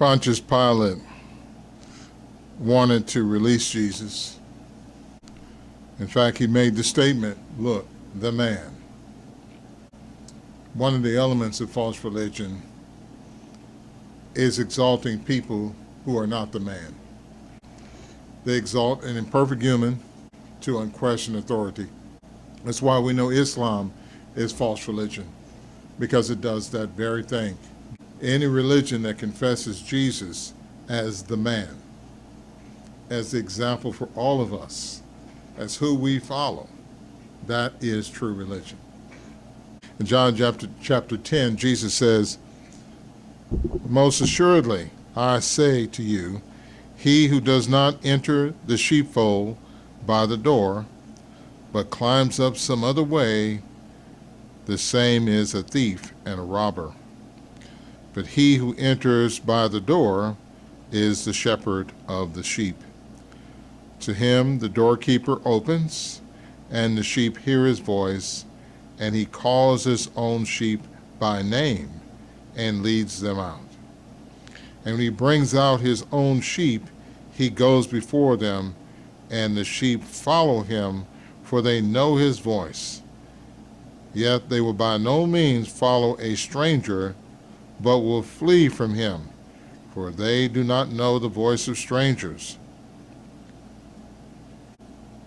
Pontius Pilate wanted to release Jesus. In fact, he made the statement, "Look, the man." One of the elements of false religion is exalting people who are not the man. They exalt an imperfect human to unquestioned authority. That's why we know Islam is false religion, because it does that very thing. Any religion that confesses Jesus as the man, as the example for all of us, as who we follow, that is true religion. In John chapter 10, Jesus says, "Most assuredly, I say to you, he who does not enter the sheepfold by the door, but climbs up some other way, the same is a thief and a robber. But he who enters by the door is the shepherd of the sheep. To him the doorkeeper opens, and the sheep hear his voice, and he calls his own sheep by name and leads them out. And when he brings out his own sheep, he goes before them, and the sheep follow him, for they know his voice. Yet they will by no means follow a stranger, but will flee from him, for they do not know the voice of strangers."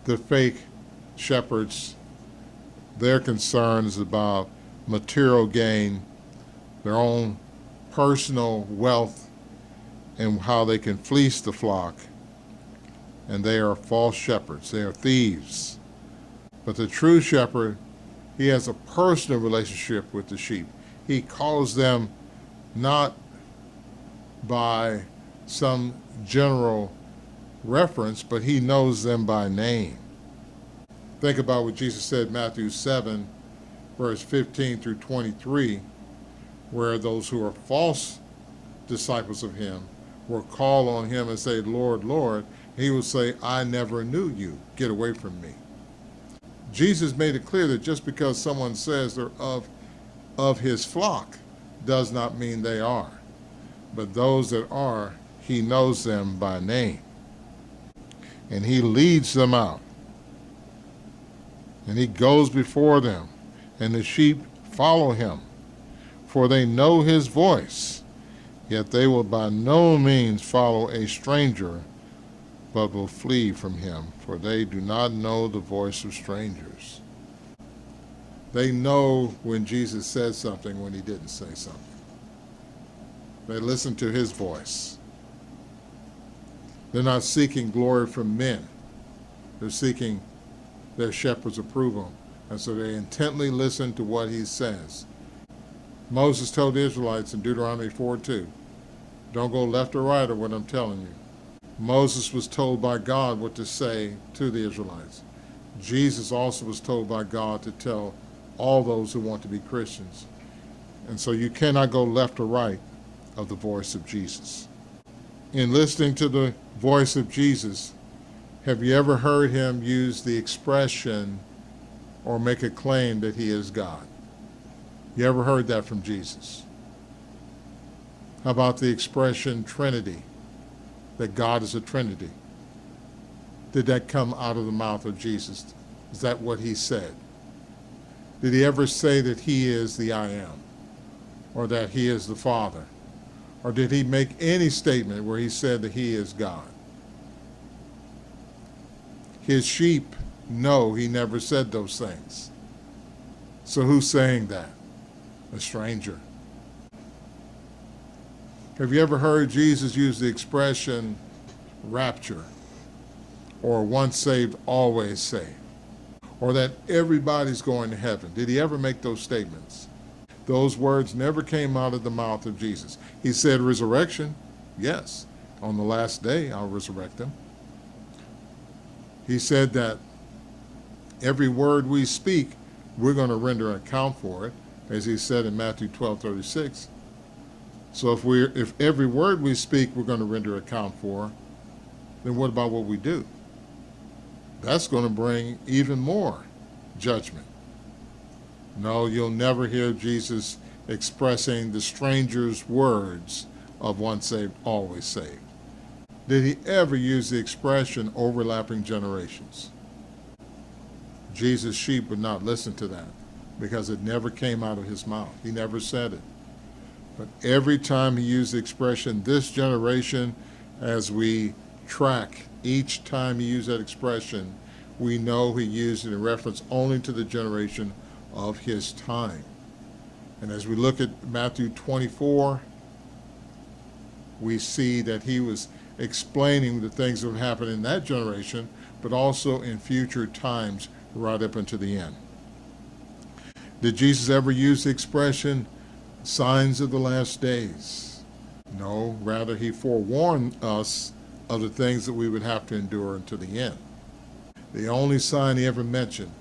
The fake shepherds, their concern is about material gain, their own personal wealth, and how they can fleece the flock. And they are false shepherds. They are thieves. But the true shepherd, he has a personal relationship with the sheep. He calls them not by some general reference, but he knows them by name. Think about what Jesus said in Matthew 7, verse 15 through 23, where those who are false disciples of him will call on him and say, "Lord, Lord." He will say, "I never knew you. Get away from me." Jesus made it clear that just because someone says they're of his flock does not mean they are. But those that are, he knows them by name. And he leads them out. And he goes before them, and the sheep follow him, for they know his voice. Yet they will by no means follow a stranger, but will flee from him, for they do not know the voice of strangers. They know when Jesus said something, when he didn't say something. They listen to his voice. They're not seeking glory from men. They're seeking their shepherd's approval. And so they intently listen to what he says. Moses told the Israelites in Deuteronomy 4:2, "Don't go left or right of what I'm telling you." Moses was told by God what to say to the Israelites. Jesus also was told by God to tell all those who want to be Christians. And so you cannot go left or right of the voice of Jesus. In listening to the voice of Jesus, have you ever heard him use the expression or make a claim that he is God? You ever heard that from Jesus? How about the expression Trinity, that God is a Trinity? Did that come out of the mouth of Jesus? Is that what he said? Did he ever say that he is the I am, or that he is the Father? Or did he make any statement where he said that he is God? His sheep know he never said those things. So who's saying that? A stranger. Have you ever heard Jesus use the expression rapture, or once saved, always saved, or that everybody's going to heaven? Did he ever make those statements? Those words never came out of the mouth of Jesus. He said resurrection, yes, on the last day I'll resurrect them. He said that every word we speak, we're going to render an account for it, as he said in Matthew 12:36. So if every word we speak we're going to render account for, then what about what we do? That's going to bring even more judgment. No, you'll never hear Jesus expressing the stranger's words of once saved, always saved. Did he ever use the expression overlapping generations? Jesus' sheep would not listen to that because it never came out of his mouth. He never said it. But every time he used the expression this generation, as we track each time he used that expression, we know he used it in reference only to the generation of his time. And as we look at Matthew 24, we see that he was explaining the things that would happen in that generation, but also in future times right up into the end. Did Jesus ever use the expression signs of the last days? No, rather he forewarned us of the things that we would have to endure until the end. The only sign he ever mentioned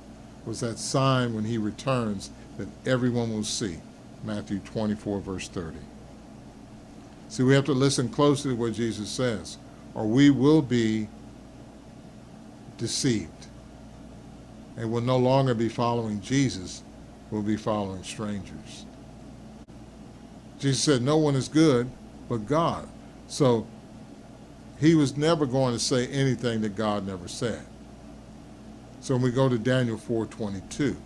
was that sign when he returns that everyone will see. Matthew 24, verse 30. See, we have to listen closely to what Jesus says, or we will be deceived. And we'll no longer be following Jesus, we'll be following strangers. Jesus said, no one is good but God. So he was never going to say anything that God never said. So when we go to Daniel 4:22,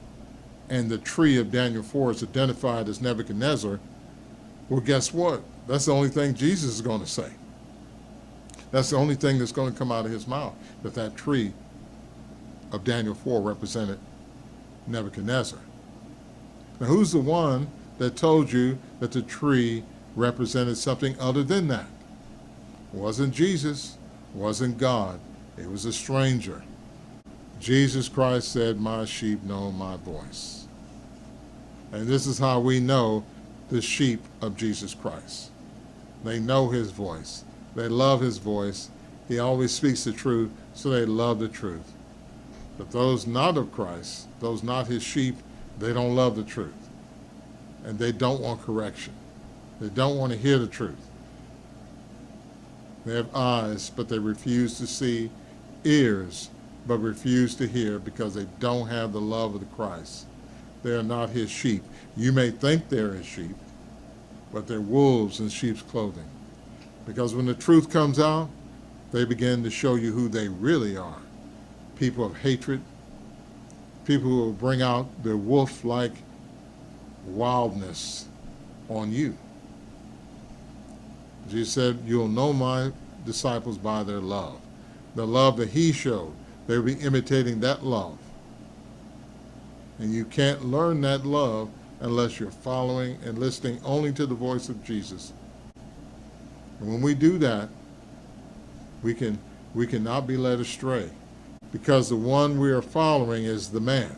and the tree of Daniel 4 is identified as Nebuchadnezzar, well, guess what? That's the only thing Jesus is going to say. That's the only thing that's going to come out of his mouth, that that tree of Daniel 4 represented Nebuchadnezzar. Now, who's the one that told you that the tree represented something other than that? It wasn't Jesus, it wasn't God, it was a stranger. Jesus Christ said, my sheep know my voice. And this is how we know the sheep of Jesus Christ. They know his voice. They love his voice. He always speaks the truth, so they love the truth. But those not of Christ, those not his sheep, they don't love the truth. And they don't want correction. They don't want to hear the truth. They have eyes, but they refuse to see, ears, but refuse to hear because they don't have the love of the Christ. They are not his sheep. You may think they're his sheep, but they're wolves in sheep's clothing. Because when the truth comes out, they begin to show you who they really are. People of hatred, people who will bring out their wolf-like wildness on you. Jesus said, you'll know my disciples by their love. The love that he showed, they will be imitating that love. And you can't learn that love unless you're following and listening only to the voice of Jesus. And when we do that, we cannot be led astray, because the one we are following is the man.